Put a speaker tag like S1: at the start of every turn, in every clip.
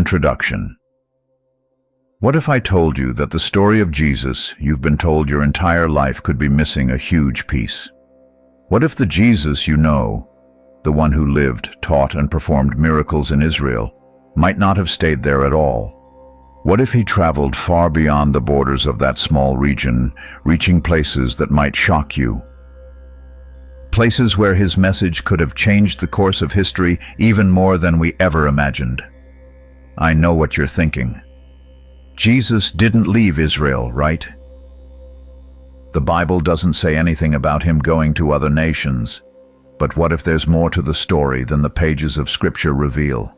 S1: Introduction. What if I told you that the story of Jesus you've been told your entire life could be missing a huge piece? What if the Jesus you know, the one who lived, taught, and performed miracles in Israel, might not have stayed there at all? What if he traveled far beyond the borders of that small region, reaching places that might shock you? Places where his message could have changed the course of history even more than we ever imagined. I know what you're thinking. Jesus didn't leave Israel, right? The Bible doesn't say anything about him going to other nations. But what if there's more to the story than the pages of Scripture reveal?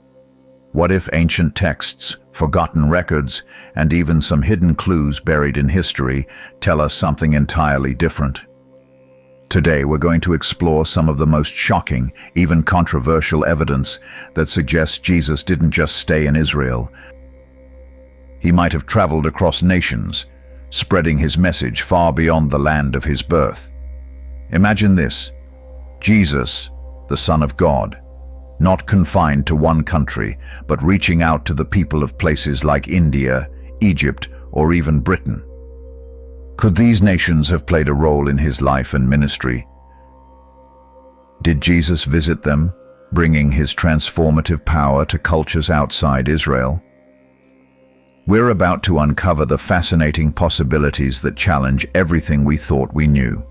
S1: What if ancient texts, forgotten records, and even some hidden clues buried in history tell us something entirely different? Today we're going to explore some of the most shocking, even controversial evidence that suggests Jesus didn't just stay in Israel. He might have traveled across nations, spreading his message far beyond the land of his birth. Imagine this: Jesus, the Son of God, not confined to one country, but reaching out to the people of places like India, Egypt, or even Britain. Could these nations have played a role in his life and ministry? Did Jesus visit them, bringing his transformative power to cultures outside Israel? We're about to uncover the fascinating possibilities that challenge everything we thought we knew.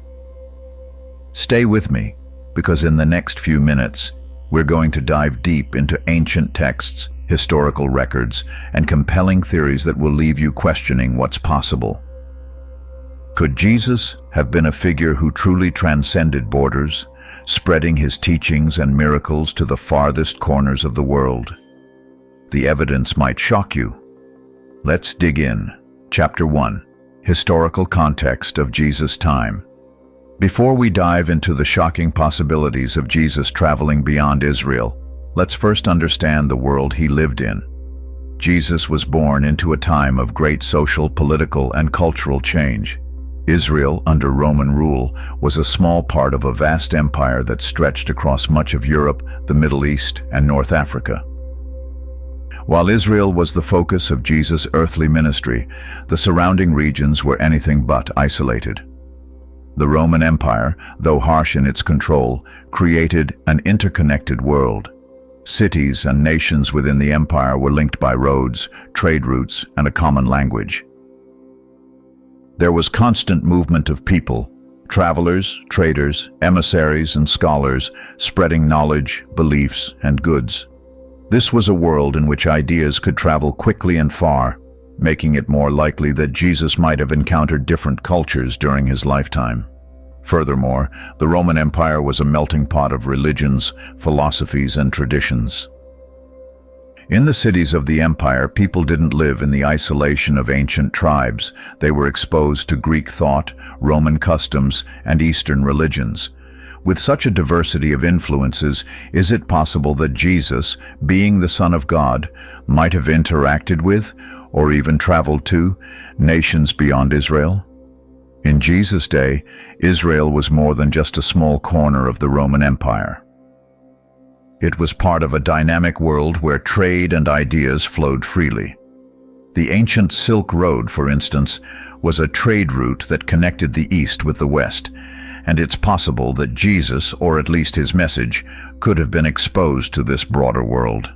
S1: Stay with me, because in the next few minutes, we're going to dive deep into ancient texts, historical records, and compelling theories that will leave you questioning what's possible. Could Jesus have been a figure who truly transcended borders, spreading his teachings and miracles to the farthest corners of the world? The evidence might shock you. Let's dig in. Chapter 1. Historical context of Jesus' time. Before we dive into the shocking possibilities of Jesus traveling beyond Israel, let's first understand the world he lived in. Jesus was born into a time of great social, political, and cultural change. Israel, under Roman rule, was a small part of a vast empire that stretched across much of Europe, the Middle East, and North Africa. While Israel was the focus of Jesus' earthly ministry, the surrounding regions were anything but isolated. The Roman Empire, though harsh in its control, created an interconnected world. Cities and nations within the empire were linked by roads, trade routes, and a common language. There was constant movement of people, travelers, traders, emissaries, and scholars, spreading knowledge, beliefs, and goods. This was a world in which ideas could travel quickly and far, making it more likely that Jesus might have encountered different cultures during his lifetime. Furthermore, the Roman Empire was a melting pot of religions, philosophies, and traditions. In the cities of the empire, people didn't live in the isolation of ancient tribes. They were exposed to Greek thought, Roman customs, and Eastern religions. With such a diversity of influences, is it possible that Jesus, being the Son of God, might have interacted with, or even traveled to, nations beyond Israel? In Jesus' day, Israel was more than just a small corner of the Roman Empire. It was part of a dynamic world where trade and ideas flowed freely. The ancient Silk Road, for instance, was a trade route that connected the East with the West, and it's possible that Jesus, or at least his message, could have been exposed to this broader world.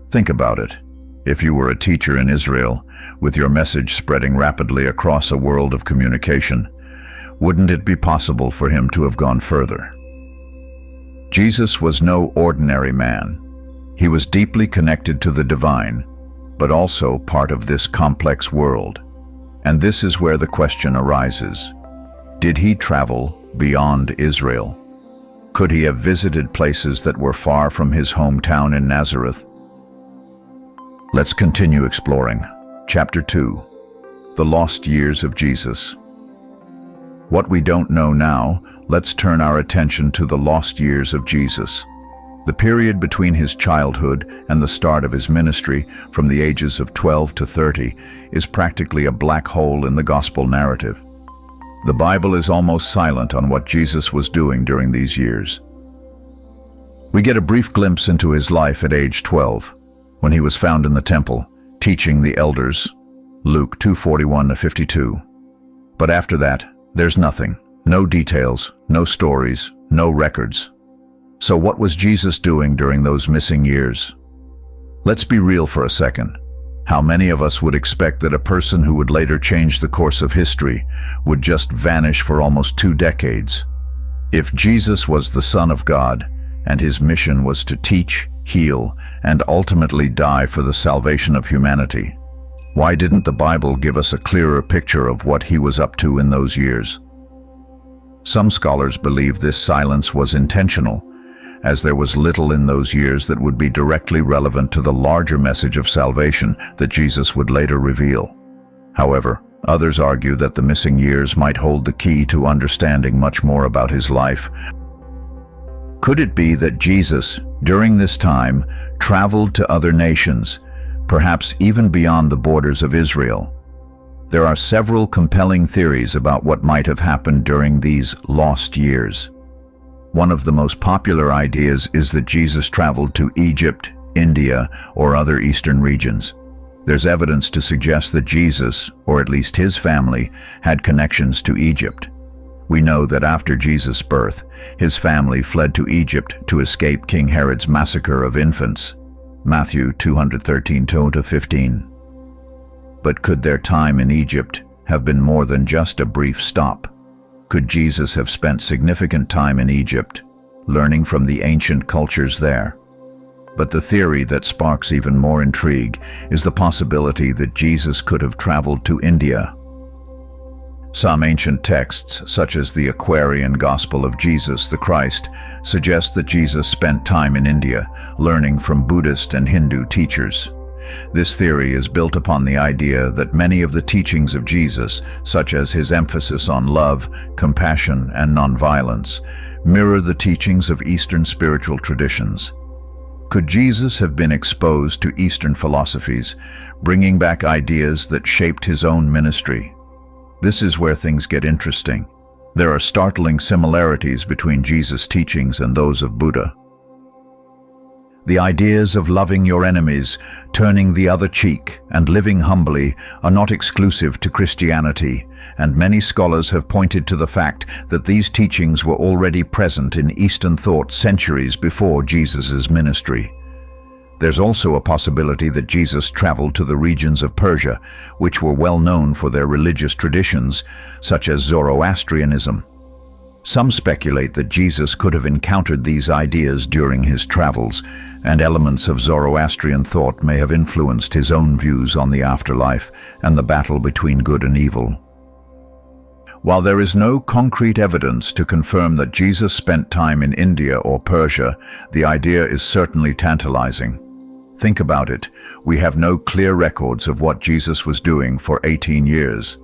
S1: Think about it. If you were a teacher in Israel, with your message spreading rapidly across a world of communication, wouldn't it be possible for him to have gone further? Jesus was no ordinary man. He was deeply connected to the divine, but also part of this complex world. And this is where the question arises. Did he travel beyond Israel? Could he have visited places that were far from his hometown in Nazareth? Let's continue exploring. Chapter 2. The Lost Years of Jesus. What we don't know now, let's turn our attention to the lost years of Jesus. The period between his childhood and the start of his ministry, from the ages of 12 to 30, is practically a black hole in the gospel narrative. The Bible is almost silent on what Jesus was doing during these years. We get a brief glimpse into his life at age 12, when he was found in the temple, teaching the elders, Luke 2:41-52. But after that, there's nothing. No details, no stories, no records. So what was Jesus doing during those missing years? Let's be real for a second. How many of us would expect that a person who would later change the course of history would just vanish for almost 2 decades? If Jesus was the Son of God, and his mission was to teach, heal, and ultimately die for the salvation of humanity, why didn't the Bible give us a clearer picture of what he was up to in those years? Some scholars believe this silence was intentional, as there was little in those years that would be directly relevant to the larger message of salvation that Jesus would later reveal. However, others argue that the missing years might hold the key to understanding much more about his life. Could it be that Jesus, during this time, traveled to other nations, perhaps even beyond the borders of Israel? There are several compelling theories about what might have happened during these lost years. One of the most popular ideas is that Jesus traveled to Egypt, India, or other eastern regions. There's evidence to suggest that Jesus, or at least his family, had connections to Egypt. We know that after Jesus' birth, his family fled to Egypt to escape King Herod's massacre of infants, Matthew 213-15. But could their time in Egypt have been more than just a brief stop? Could Jesus have spent significant time in Egypt, learning from the ancient cultures there? But the theory that sparks even more intrigue is the possibility that Jesus could have traveled to India. Some ancient texts, such as the Aquarian Gospel of Jesus the Christ, suggest that Jesus spent time in India, learning from Buddhist and Hindu teachers. This theory is built upon the idea that many of the teachings of Jesus, such as his emphasis on love, compassion, and nonviolence, mirror the teachings of Eastern spiritual traditions. Could Jesus have been exposed to Eastern philosophies, bringing back ideas that shaped his own ministry? This is where things get interesting. There are startling similarities between Jesus' teachings and those of Buddha. The ideas of loving your enemies, turning the other cheek, and living humbly are not exclusive to Christianity, and many scholars have pointed to the fact that these teachings were already present in Eastern thought centuries before Jesus' ministry. There's also a possibility that Jesus traveled to the regions of Persia, which were well known for their religious traditions, such as Zoroastrianism. Some speculate that Jesus could have encountered these ideas during his travels, and elements of Zoroastrian thought may have influenced his own views on the afterlife and the battle between good and evil. While there is no concrete evidence to confirm that Jesus spent time in India or Persia, the idea is certainly tantalizing. Think about it. We have no clear records of what Jesus was doing for 18 years.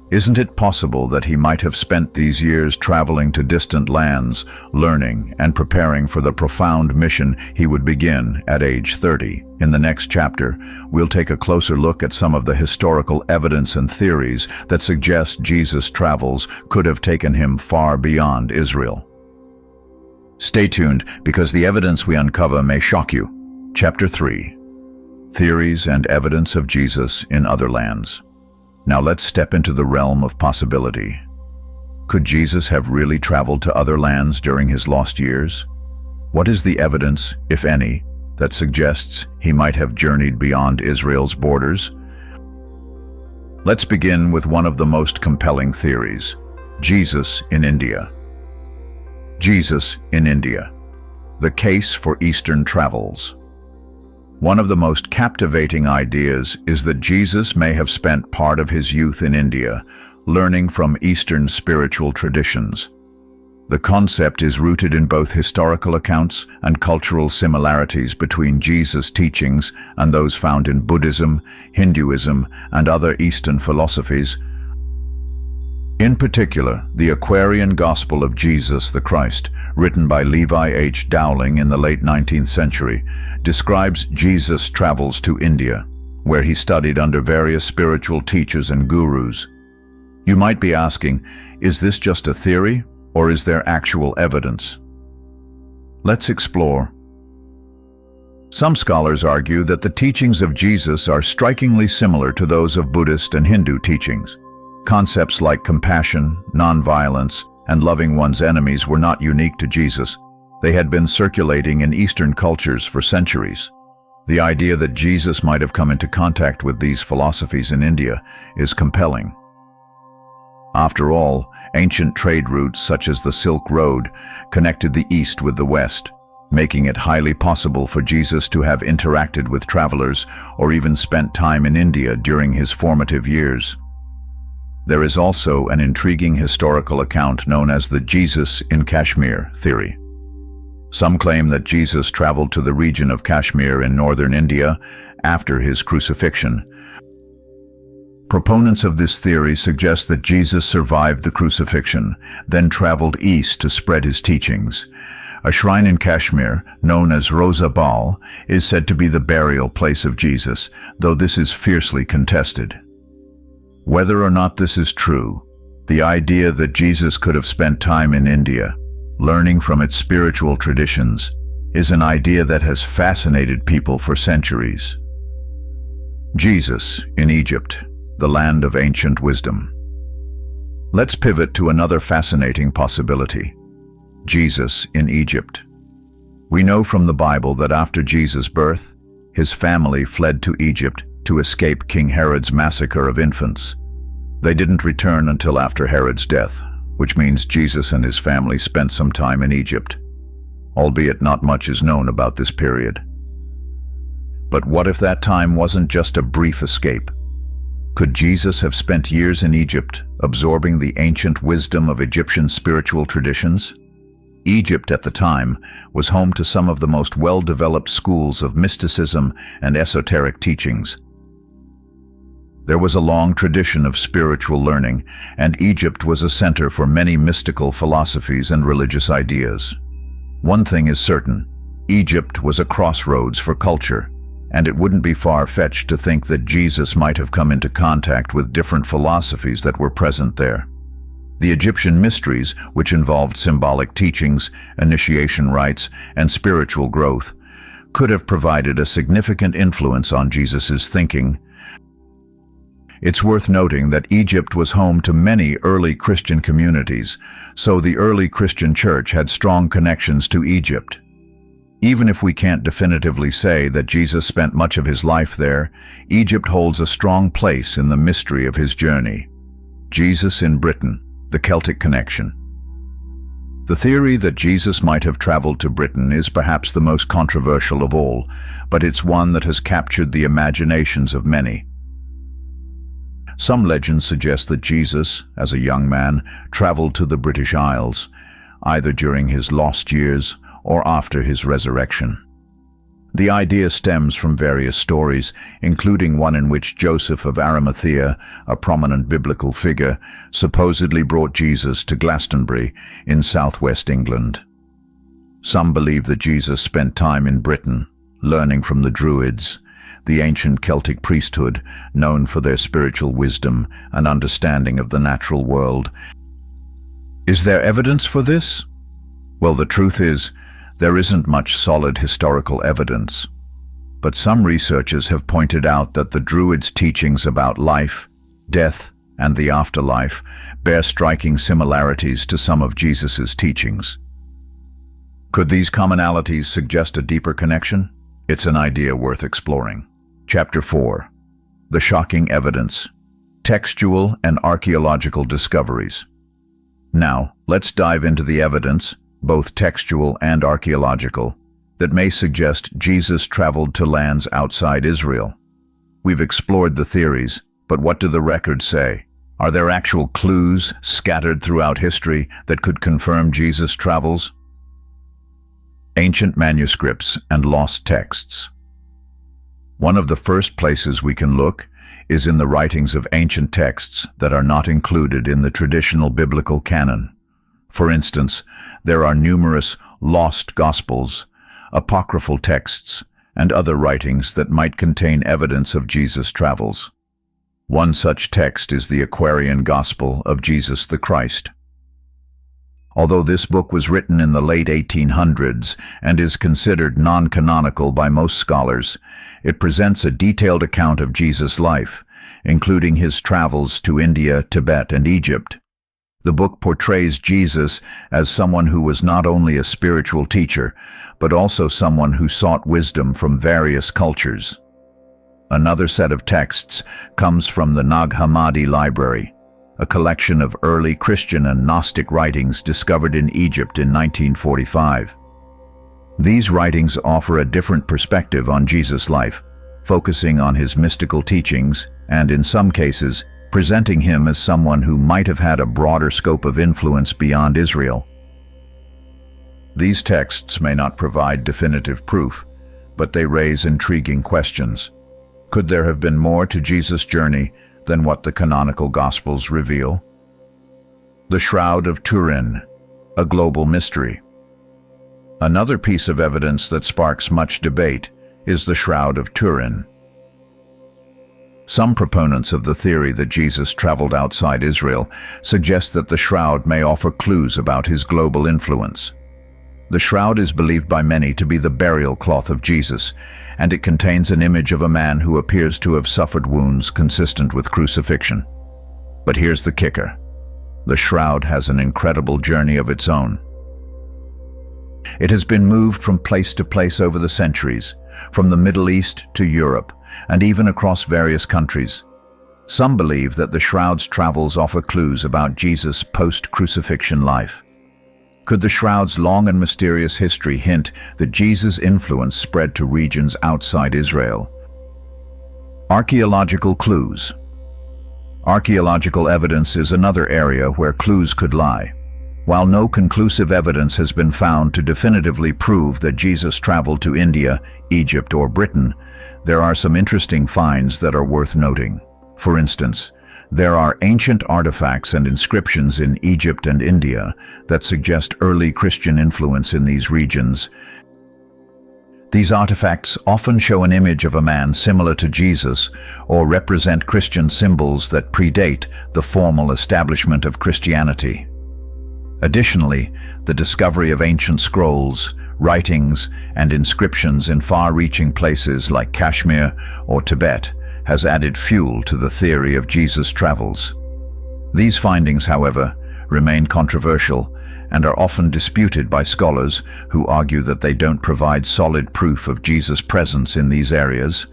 S1: Isn't it possible that he might have spent these years traveling to distant lands, learning and preparing for the profound mission he would begin at age 30? In the next chapter, we'll take a closer look at some of the historical evidence and theories that suggest Jesus' travels could have taken him far beyond Israel. Stay tuned, because the evidence we uncover may shock you. Chapter 3. Theories and Evidence of Jesus in Other Lands. Now let's step into the realm of possibility. Could Jesus have really traveled to other lands during his lost years? What is the evidence, if any, that suggests he might have journeyed beyond Israel's borders? Let's begin with one of the most compelling theories: Jesus in India. Jesus in India. The case for Eastern travels. One of the most captivating ideas is that Jesus may have spent part of his youth in India, learning from Eastern spiritual traditions. The concept is rooted in both historical accounts and cultural similarities between Jesus' teachings and those found in Buddhism, Hinduism, and other Eastern philosophies. In particular, the Aquarian Gospel of Jesus the Christ, written by Levi H. Dowling in the late 19th century, describes Jesus' travels to India, where he studied under various spiritual teachers and gurus. You might be asking, is this just a theory, or is there actual evidence? Let's explore. Some scholars argue that the teachings of Jesus are strikingly similar to those of Buddhist and Hindu teachings. Concepts like compassion, nonviolence, and loving one's enemies were not unique to Jesus. They had been circulating in Eastern cultures for centuries. The idea that Jesus might have come into contact with these philosophies in India is compelling. After all, ancient trade routes such as the Silk Road connected the East with the West, making it highly possible for Jesus to have interacted with travelers or even spent time in India during his formative years. There is also an intriguing historical account known as the Jesus in Kashmir theory. Some claim that Jesus traveled to the region of Kashmir in northern India after his crucifixion. Proponents of this theory suggest that Jesus survived the crucifixion, then traveled east to spread his teachings. A shrine in Kashmir, known as Rosa Bal, is said to be the burial place of Jesus, though this is fiercely contested. Whether or not this is true, the idea that Jesus could have spent time in India, learning from its spiritual traditions, is an idea that has fascinated people for centuries. Jesus in Egypt, the land of ancient wisdom. Let's pivot to another fascinating possibility. Jesus in Egypt. We know from the Bible that after Jesus' birth, his family fled to Egypt to escape King Herod's massacre of infants. They didn't return until after Herod's death, which means Jesus and his family spent some time in Egypt, albeit not much is known about this period. But what if that time wasn't just a brief escape? Could Jesus have spent years in Egypt, absorbing the ancient wisdom of Egyptian spiritual traditions? Egypt at the time was home to some of the most well-developed schools of mysticism and esoteric teachings. There was a long tradition of spiritual learning, and Egypt was a center for many mystical philosophies and religious ideas. One thing is certain: Egypt was a crossroads for culture, and it wouldn't be far-fetched to think that Jesus might have come into contact with different philosophies that were present there. The Egyptian mysteries, which involved symbolic teachings, initiation rites, and spiritual growth, could have provided a significant influence on Jesus' thinking. It's worth noting that Egypt was home to many early Christian communities, so the early Christian church had strong connections to Egypt. Even if we can't definitively say that Jesus spent much of his life there, Egypt holds a strong place in the mystery of his journey. Jesus in Britain, the Celtic connection. The theory that Jesus might have traveled to Britain is perhaps the most controversial of all, but it's one that has captured the imaginations of many. Some legends suggest that Jesus, as a young man, traveled to the British Isles, either during his lost years or after his resurrection. The idea stems from various stories, including one in which Joseph of Arimathea, a prominent biblical figure, supposedly brought Jesus to Glastonbury in southwest England. Some believe that Jesus spent time in Britain, learning from the Druids, the ancient Celtic priesthood known for their spiritual wisdom and understanding of the natural world. Is there evidence for this? Well, the truth is, there isn't much solid historical evidence. But some researchers have pointed out that the Druids' teachings about life, death, and the afterlife bear striking similarities to some of Jesus' teachings. Could these commonalities suggest a deeper connection? It's an idea worth exploring. Chapter 4. The Shocking Evidence. Textual and Archaeological Discoveries. Now, let's dive into the evidence, both textual and archaeological, that may suggest Jesus traveled to lands outside Israel. We've explored the theories, but what do the records say? Are there actual clues scattered throughout history that could confirm Jesus' travels? Ancient manuscripts and lost texts. One of the first places we can look is in the writings of ancient texts that are not included in the traditional biblical canon. For instance, there are numerous lost Gospels, apocryphal texts, and other writings that might contain evidence of Jesus' travels. One such text is the Aquarian Gospel of Jesus the Christ. Although this book was written in the late 1800s and is considered non-canonical by most scholars, it presents a detailed account of Jesus' life, including his travels to India, Tibet, and Egypt. The book portrays Jesus as someone who was not only a spiritual teacher, but also someone who sought wisdom from various cultures. Another set of texts comes from the Nag Hammadi Library, a collection of early Christian and Gnostic writings discovered in Egypt in 1945. These writings offer a different perspective on Jesus' life, focusing on his mystical teachings and, in some cases, presenting him as someone who might have had a broader scope of influence beyond Israel. These texts may not provide definitive proof, but they raise intriguing questions. Could there have been more to Jesus' journey than what the canonical Gospels reveal? The Shroud of Turin, a global mystery. Another piece of evidence that sparks much debate is the Shroud of Turin. Some proponents of the theory that Jesus traveled outside Israel suggest that the shroud may offer clues about his global influence. The shroud is believed by many to be the burial cloth of Jesus, and it contains an image of a man who appears to have suffered wounds consistent with crucifixion. But here's the kicker. The shroud has an incredible journey of its own. It has been moved from place to place over the centuries, from the Middle East to Europe, and even across various countries. Some believe that the shroud's travels offer clues about Jesus' post-crucifixion life. Could the shroud's long and mysterious history hint that Jesus' influence spread to regions outside Israel? Archaeological clues. Archaeological evidence is another area where clues could lie. While no conclusive evidence has been found to definitively prove that Jesus traveled to India, Egypt, or Britain, there are some interesting finds that are worth noting. For instance, there are ancient artifacts and inscriptions in Egypt and India that suggest early Christian influence in these regions. These artifacts often show an image of a man similar to Jesus or represent Christian symbols that predate the formal establishment of Christianity. Additionally, the discovery of ancient scrolls, writings, and inscriptions in far-reaching places like Kashmir or Tibet has added fuel to the theory of Jesus' travels. These findings, however, remain controversial and are often disputed by scholars who argue that they don't provide solid proof of Jesus' presence in these areas.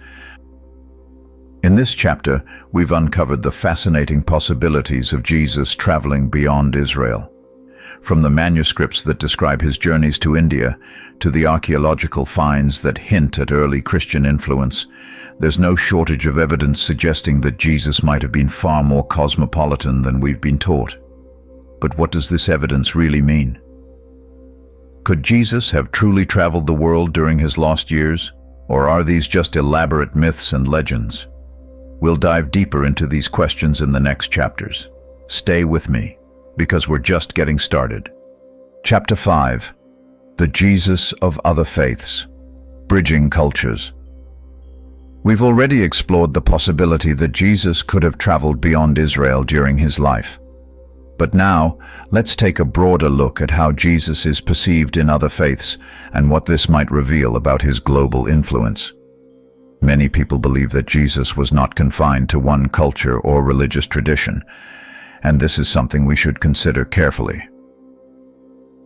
S1: In this chapter, we've uncovered the fascinating possibilities of Jesus traveling beyond Israel. From the manuscripts that describe his journeys to India to the archaeological finds that hint at early Christian influence, there's no shortage of evidence suggesting that Jesus might have been far more cosmopolitan than we've been taught. But what does this evidence really mean? Could Jesus have truly traveled the world during his lost years, or are these just elaborate myths and legends? We'll dive deeper into these questions in the next chapters. Stay with me, because we're just getting started. Chapter 5. The Jesus of Other Faiths. Bridging Cultures. We've already explored the possibility that Jesus could have traveled beyond Israel during his life. But now, let's take a broader look at how Jesus is perceived in other faiths and what this might reveal about his global influence. Many people believe that Jesus was not confined to one culture or religious tradition, and this is something we should consider carefully.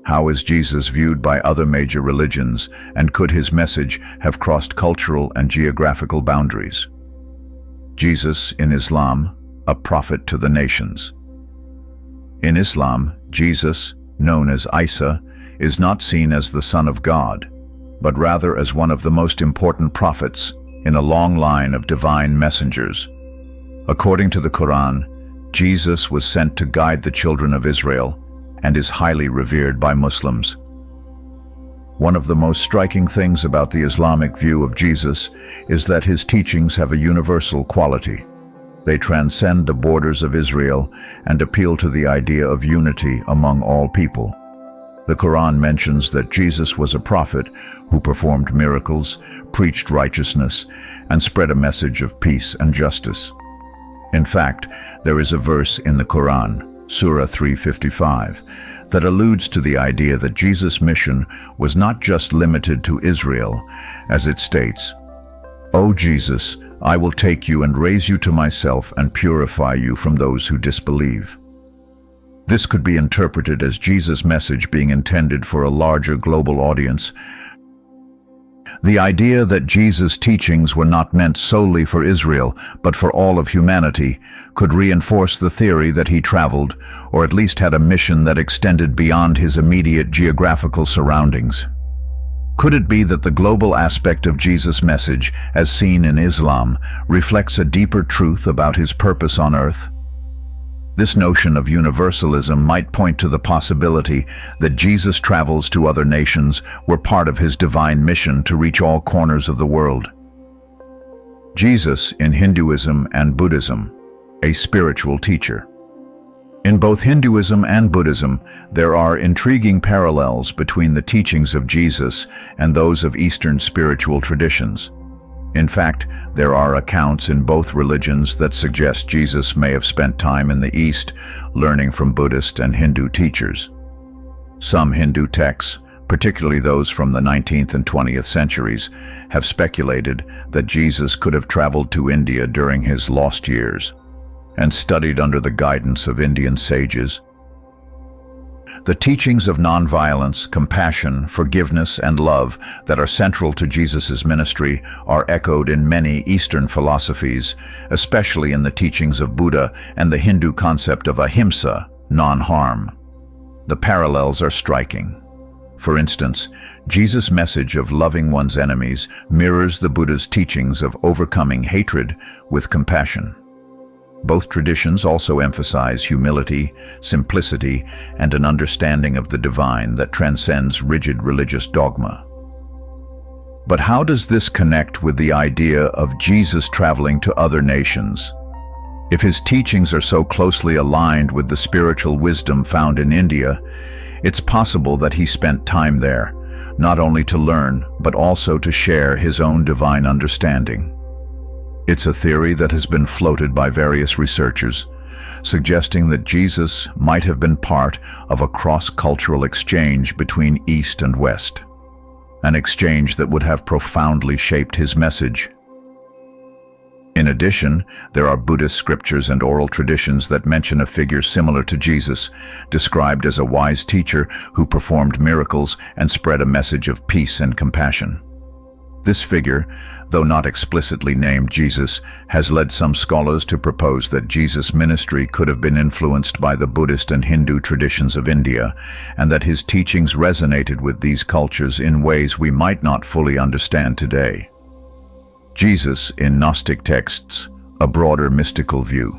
S1: How is Jesus viewed by other major religions, and could his message have crossed cultural and geographical boundaries? Jesus in Islam, a prophet to the nations. In Islam, Jesus, known as Isa, is not seen as the Son of God, but rather as one of the most important prophets in a long line of divine messengers. According to the Quran, Jesus was sent to guide the children of Israel and is highly revered by Muslims. One of the most striking things about the Islamic view of Jesus is that his teachings have a universal quality. They transcend the borders of Israel and appeal to the idea of unity among all people. The Quran mentions that Jesus was a prophet who performed miracles, preached righteousness, and spread a message of peace and justice. In fact, there is a verse in the Quran, Surah 355, that alludes to the idea that Jesus' mission was not just limited to Israel, as it states, "O Jesus, I will take you and raise you to myself and purify you from those who disbelieve." This could be interpreted as Jesus' message being intended for a larger global audience. The idea that Jesus' teachings were not meant solely for Israel, but for all of humanity, could reinforce the theory that he traveled, or at least had a mission that extended beyond his immediate geographical surroundings. Could it be that the global aspect of Jesus' message, as seen in Islam, reflects a deeper truth about his purpose on earth? This notion of universalism might point to the possibility that Jesus' travels to other nations were part of his divine mission to reach all corners of the world. Jesus in Hinduism and Buddhism, a spiritual teacher. In both Hinduism and Buddhism, there are intriguing parallels between the teachings of Jesus and those of Eastern spiritual traditions. In fact, there are accounts in both religions that suggest Jesus may have spent time in the East, learning from Buddhist and Hindu teachers. Some Hindu texts, particularly those from the 19th and 20th centuries, have speculated that Jesus could have traveled to India during his lost years and studied under the guidance of Indian sages. The teachings of nonviolence, compassion, forgiveness, and love that are central to Jesus' ministry are echoed in many Eastern philosophies, especially in the teachings of Buddha and the Hindu concept of ahimsa, non-harm. The parallels are striking. For instance, Jesus' message of loving one's enemies mirrors the Buddha's teachings of overcoming hatred with compassion. Both traditions also emphasize humility, simplicity, and an understanding of the divine that transcends rigid religious dogma. But how does this connect with the idea of Jesus traveling to other nations? If his teachings are so closely aligned with the spiritual wisdom found in India, it's possible that he spent time there, not only to learn, but also to share his own divine understanding. It's a theory that has been floated by various researchers, suggesting that Jesus might have been part of a cross-cultural exchange between East and West, an exchange that would have profoundly shaped his message. In addition, there are Buddhist scriptures and oral traditions that mention a figure similar to Jesus, described as a wise teacher who performed miracles and spread a message of peace and compassion. This figure, though not explicitly named Jesus, has led some scholars to propose that Jesus' ministry could have been influenced by the Buddhist and Hindu traditions of India, and that his teachings resonated with these cultures in ways we might not fully understand today. Jesus in Gnostic texts, a broader mystical view.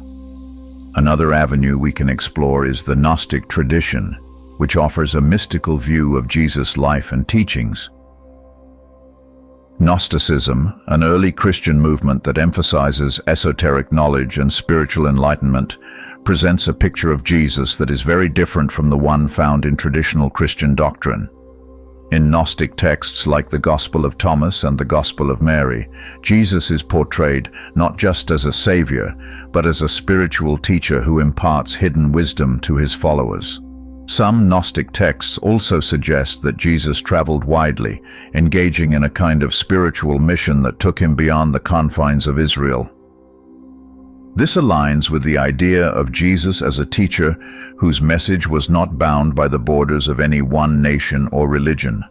S1: Another avenue we can explore is the Gnostic tradition, which offers a mystical view of Jesus' life and teachings. Gnosticism, an early Christian movement that emphasizes esoteric knowledge and spiritual enlightenment, presents a picture of Jesus that is very different from the one found in traditional Christian doctrine. In Gnostic texts like the Gospel of Thomas and the Gospel of Mary, Jesus is portrayed not just as a savior, but as a spiritual teacher who imparts hidden wisdom to his followers. Some Gnostic texts also suggest that Jesus traveled widely, engaging in a kind of spiritual mission that took him beyond the confines of Israel. This aligns with the idea of Jesus as a teacher whose message was not bound by the borders of any one nation or religion.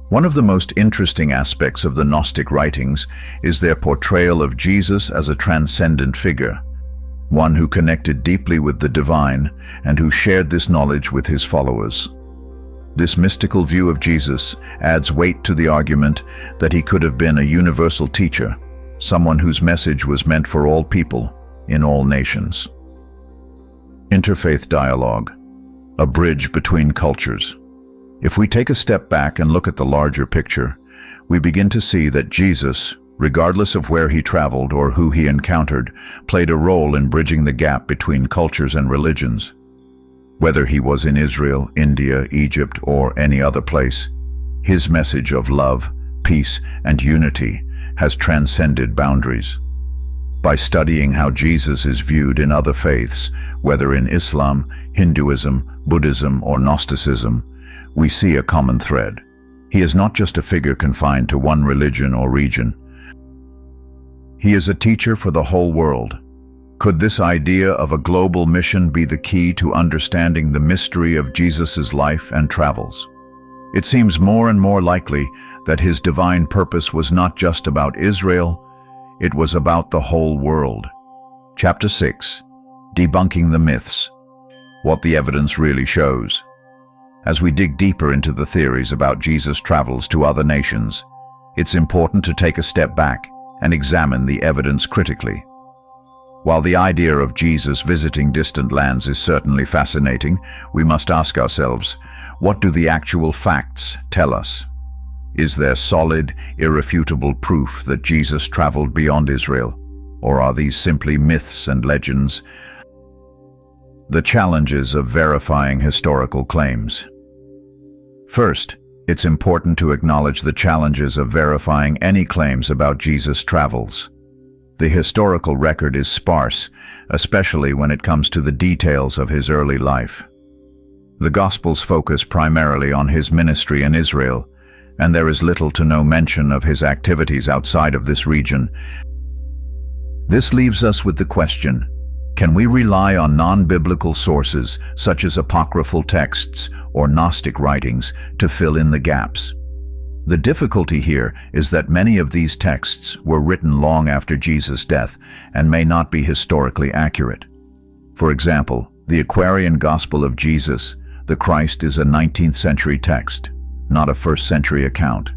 S1: One of the most interesting aspects of the Gnostic writings is their portrayal of Jesus as a transcendent figure, one who connected deeply with the divine and who shared this knowledge with his followers. This mystical view of Jesus adds weight to the argument that he could have been a universal teacher, someone whose message was meant for all people, in all nations. Interfaith dialogue, a bridge between cultures. If we take a step back and look at the larger picture, we begin to see that Jesus, regardless of where he traveled or who he encountered, played a role in bridging the gap between cultures and religions. Whether he was in Israel, India, Egypt, or any other place, his message of love, peace, and unity has transcended boundaries. By studying how Jesus is viewed in other faiths, whether in Islam, Hinduism, Buddhism, or Gnosticism, we see a common thread. He is not just a figure confined to one religion or region. He is a teacher for the whole world. Could this idea of a global mission be the key to understanding the mystery of Jesus' life and travels? It seems more and more likely that his divine purpose was not just about Israel, it was about the whole world. Chapter 6. Debunking the Myths. What the evidence really shows. As we dig deeper into the theories about Jesus' travels to other nations, it's important to take a step back and examine the evidence critically. While the idea of Jesus visiting distant lands is certainly fascinating, we must ask ourselves, what do the actual facts tell us? Is there solid, irrefutable proof that Jesus traveled beyond Israel? Or are these simply myths and legends? The challenges of verifying historical claims. First, it's important to acknowledge the challenges of verifying any claims about Jesus' travels. The historical record is sparse, especially when it comes to the details of his early life. The Gospels focus primarily on his ministry in Israel, and there is little to no mention of his activities outside of this region. This leaves us with the question, can we rely on non-biblical sources, such as apocryphal texts or Gnostic writings, to fill in the gaps? The difficulty here is that many of these texts were written long after Jesus' death and may not be historically accurate. For example, the Aquarian Gospel of Jesus, the Christ, is a 19th century text, not a 1st century account.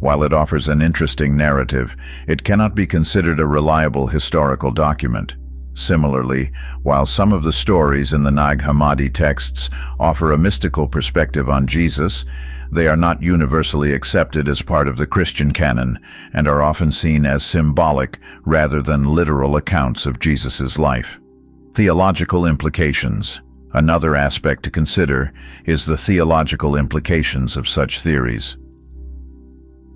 S1: While it offers an interesting narrative, it cannot be considered a reliable historical document. Similarly, while some of the stories in the Nag Hammadi texts offer a mystical perspective on Jesus, they are not universally accepted as part of the Christian canon and are often seen as symbolic rather than literal accounts of Jesus' life. Theological implications. Another aspect to consider is the theological implications of such theories.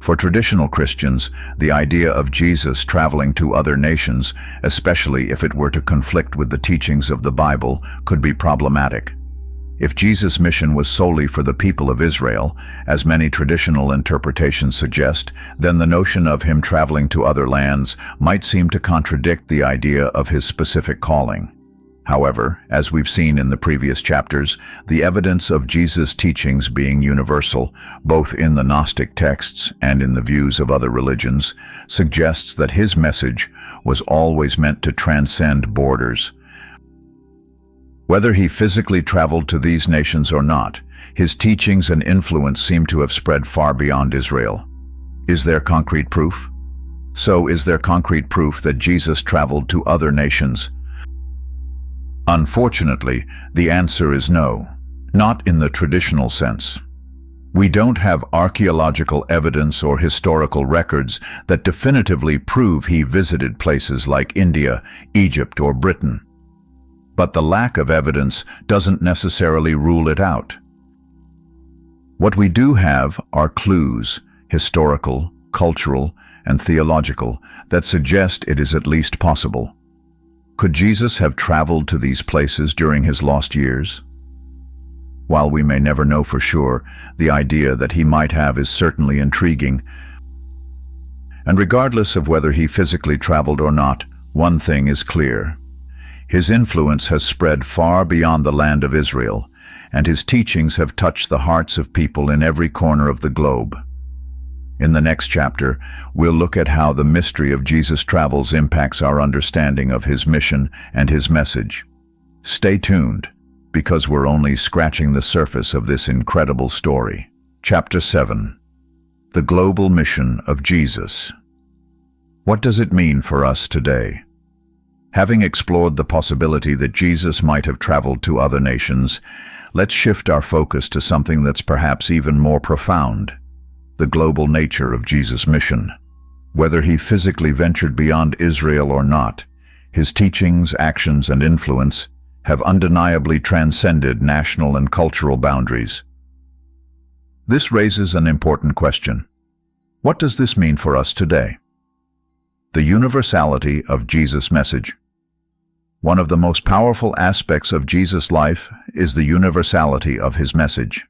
S1: For traditional Christians, the idea of Jesus traveling to other nations, especially if it were to conflict with the teachings of the Bible, could be problematic. If Jesus' mission was solely for the people of Israel, as many traditional interpretations suggest, then the notion of him traveling to other lands might seem to contradict the idea of his specific calling. However, as we've seen in the previous chapters, the evidence of Jesus' teachings being universal, both in the Gnostic texts and in the views of other religions, suggests that his message was always meant to transcend borders. Whether he physically traveled to these nations or not, his teachings and influence seem to have spread far beyond Israel. Is there concrete proof? So, is there concrete proof that Jesus traveled to other nations? Unfortunately, the answer is no, not in the traditional sense. We don't have archaeological evidence or historical records that definitively prove he visited places like India, Egypt, or Britain. But the lack of evidence doesn't necessarily rule it out. What we do have are clues, historical, cultural, and theological, that suggest it is at least possible. Could Jesus have traveled to these places during his lost years? While we may never know for sure, the idea that he might have is certainly intriguing. And regardless of whether he physically traveled or not, one thing is clear. His influence has spread far beyond the land of Israel, and his teachings have touched the hearts of people in every corner of the globe. In the next chapter, we'll look at how the mystery of Jesus' travels impacts our understanding of his mission and his message. Stay tuned, because we're only scratching the surface of this incredible story. Chapter 7. The Global Mission of Jesus. What does it mean for us today? Having explored the possibility that Jesus might have traveled to other nations, let's shift our focus to something that's perhaps even more profound: the global nature of Jesus' mission. Whether he physically ventured beyond Israel or not, his teachings, actions, and influence have undeniably transcended national and cultural boundaries. This raises an important question. What does this mean for us today? The universality of Jesus' message. One of the most powerful aspects of Jesus' life is the universality of his message.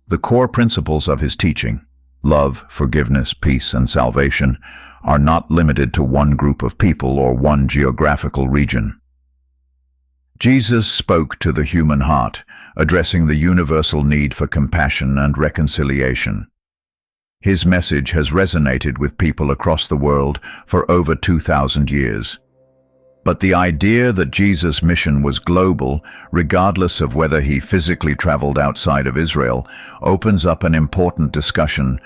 S1: The core principles of his teaching, love, forgiveness, peace, and salvation, are not limited to one group of people or one geographical region. Jesus spoke to the human heart, addressing the universal need for compassion and reconciliation. His message has resonated with people across the world for over 2,000 years. But the idea that Jesus' mission was global, regardless of whether he physically traveled outside of Israel, opens up an important discussion.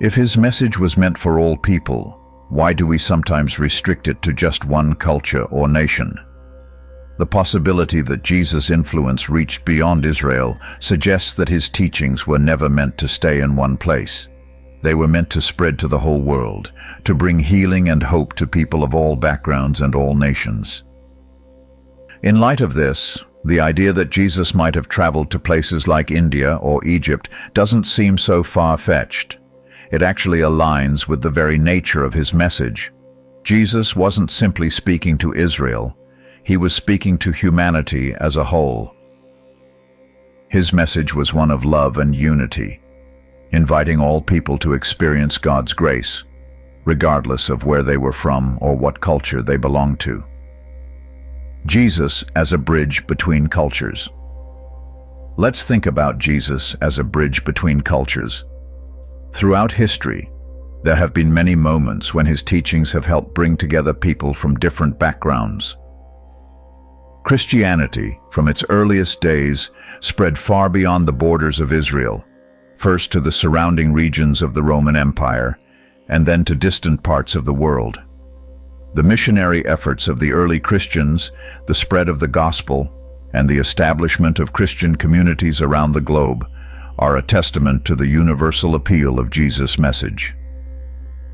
S1: If his message was meant for all people, why do we sometimes restrict it to just one culture or nation? The possibility that Jesus' influence reached beyond Israel suggests that his teachings were never meant to stay in one place. They were meant to spread to the whole world, to bring healing and hope to people of all backgrounds and all nations. In light of this, the idea that Jesus might have traveled to places like India or Egypt doesn't seem so far-fetched. It actually aligns with the very nature of his message. Jesus wasn't simply speaking to Israel. He was speaking to humanity as a whole. His message was one of love and unity, inviting all people to experience God's grace, regardless of where they were from or what culture they belonged to. Jesus as a bridge between cultures. Let's think about Jesus as a bridge between cultures. Throughout history, there have been many moments when his teachings have helped bring together people from different backgrounds. Christianity, from its earliest days, spread far beyond the borders of Israel, first to the surrounding regions of the Roman Empire, and then to distant parts of the world. The missionary efforts of the early Christians, the spread of the gospel, and the establishment of Christian communities around the globe are a testament to the universal appeal of Jesus' message.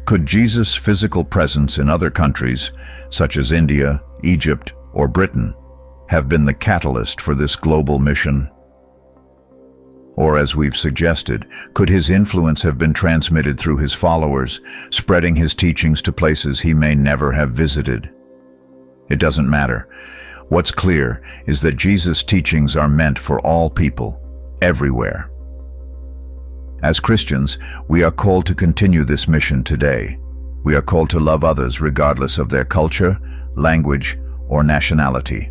S1: Could Jesus' physical presence in other countries, such as India, Egypt, or Britain, have been the catalyst for this global mission? Or, as we've suggested, could his influence have been transmitted through his followers, spreading his teachings to places he may never have visited? It doesn't matter. What's clear is that Jesus' teachings are meant for all people, everywhere. As Christians, we are called to continue this mission today. We are called to love others regardless of their culture, language, or nationality.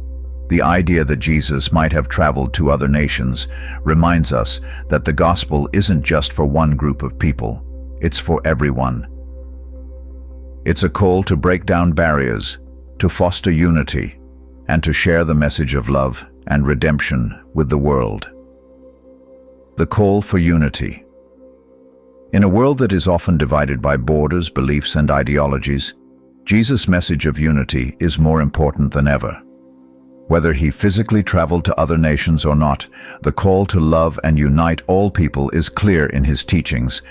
S1: The idea that Jesus might have traveled to other nations reminds us that the gospel isn't just for one group of people, it's for everyone. It's a call to break down barriers, to foster unity, and to share the message of love and redemption with the world. The call for unity. In a world that is often divided by borders, beliefs, and ideologies, Jesus' message of unity is more important than ever. Whether he physically traveled to other nations or not, the call to love and unite all people is clear in his teachings.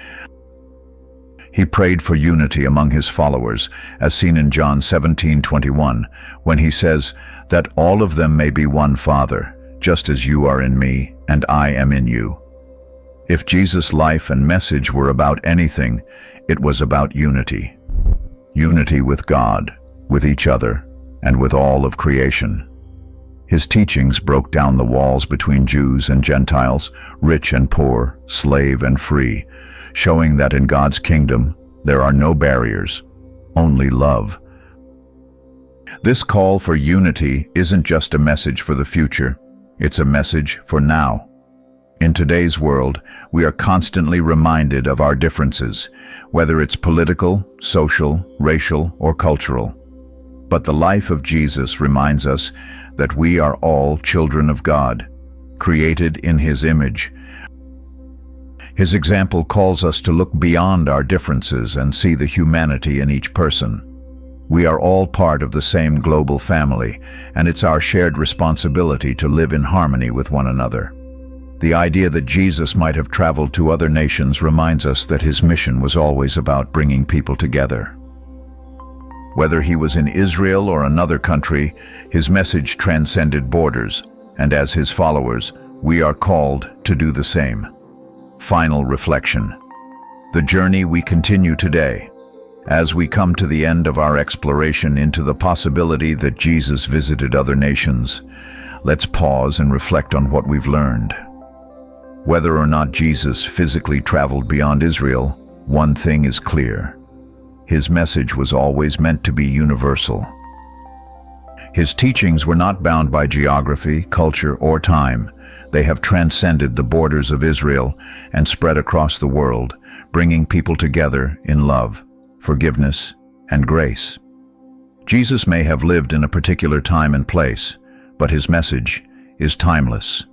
S1: He prayed for unity among his followers, as seen in John 17:21, when he says, "That all of them may be one, Father, just as you are in me and I am in you." If Jesus' life and message were about anything, it was about unity. Unity with God, with each other, and with all of creation. His teachings broke down the walls between Jews and Gentiles, rich and poor, slave and free, showing that in God's kingdom there are no barriers, only love. This call for unity isn't just a message for the future, it's a message for now. In today's world, we are constantly reminded of our differences, whether it's political, social, racial, or cultural. But the life of Jesus reminds us that we are all children of God, created in his image. His example calls us to look beyond our differences and see the humanity in each person. We are all part of the same global family, and it's our shared responsibility to live in harmony with one another. The idea that Jesus might have traveled to other nations reminds us that his mission was always about bringing people together. Whether he was in Israel or another country, his message transcended borders, and as his followers, we are called to do the same. Final reflection. The journey we continue today. As we come to the end of our exploration into the possibility that Jesus visited other nations, let's pause and reflect on what we've learned. Whether or not Jesus physically traveled beyond Israel, one thing is clear. His message was always meant to be universal. His teachings were not bound by geography, culture, or time. They have transcended the borders of Israel and spread across the world, bringing people together in love, forgiveness, and grace. Jesus may have lived in a particular time and place, but his message is timeless.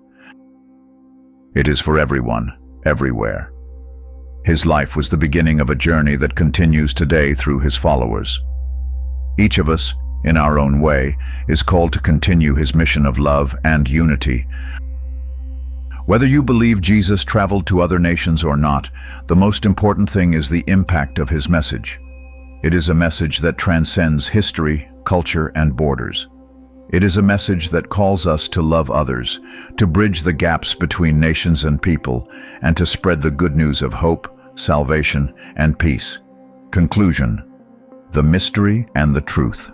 S1: It is for everyone, everywhere. His life was the beginning of a journey that continues today through his followers. Each of us, in our own way, is called to continue his mission of love and unity. Whether you believe Jesus traveled to other nations or not, the most important thing is the impact of his message. It is a message that transcends history, culture, and borders. It is a message that calls us to love others, to bridge the gaps between nations and people, and to spread the good news of hope, salvation, and peace. Conclusion: the mystery and the truth.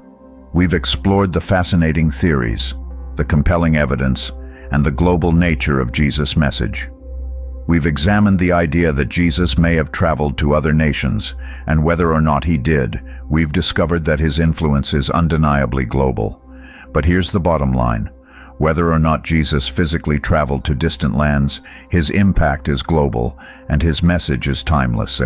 S1: We've explored the fascinating theories, the compelling evidence, and the global nature of Jesus' message. We've examined the idea that Jesus may have traveled to other nations, and whether or not he did, we've discovered that his influence is undeniably global. But here's the bottom line. Whether or not Jesus physically traveled to distant lands, his impact is global, and his message is timeless.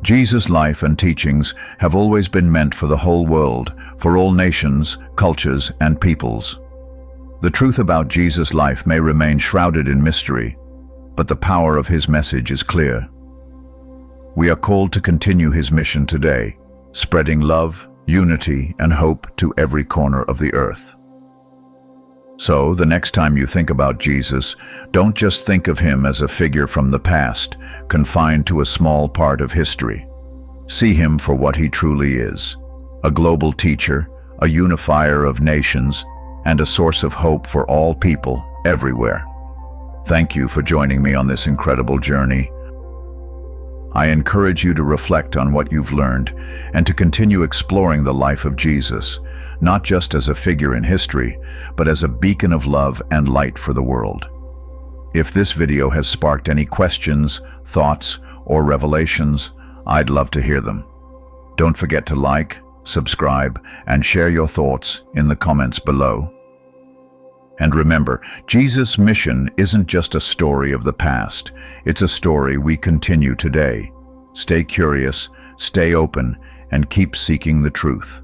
S1: Jesus' life and teachings have always been meant for the whole world, for all nations, cultures, and peoples. The truth about Jesus' life may remain shrouded in mystery, but the power of his message is clear. We are called to continue his mission today, spreading love, unity, and hope to every corner of the earth. So, the next time you think about Jesus, don't just think of him as a figure from the past, confined to a small part of history. See him for what he truly is: a global teacher, a unifier of nations, and a source of hope for all people everywhere. Thank you for joining me on this incredible journey. I encourage you to reflect on what you've learned and to continue exploring the life of Jesus, not just as a figure in history, but as a beacon of love and light for the world. If this video has sparked any questions, thoughts, or revelations, I'd love to hear them. Don't forget to like, subscribe, and share your thoughts in the comments below. And remember, Jesus' mission isn't just a story of the past, it's a story we continue today. Stay curious, stay open, and keep seeking the truth.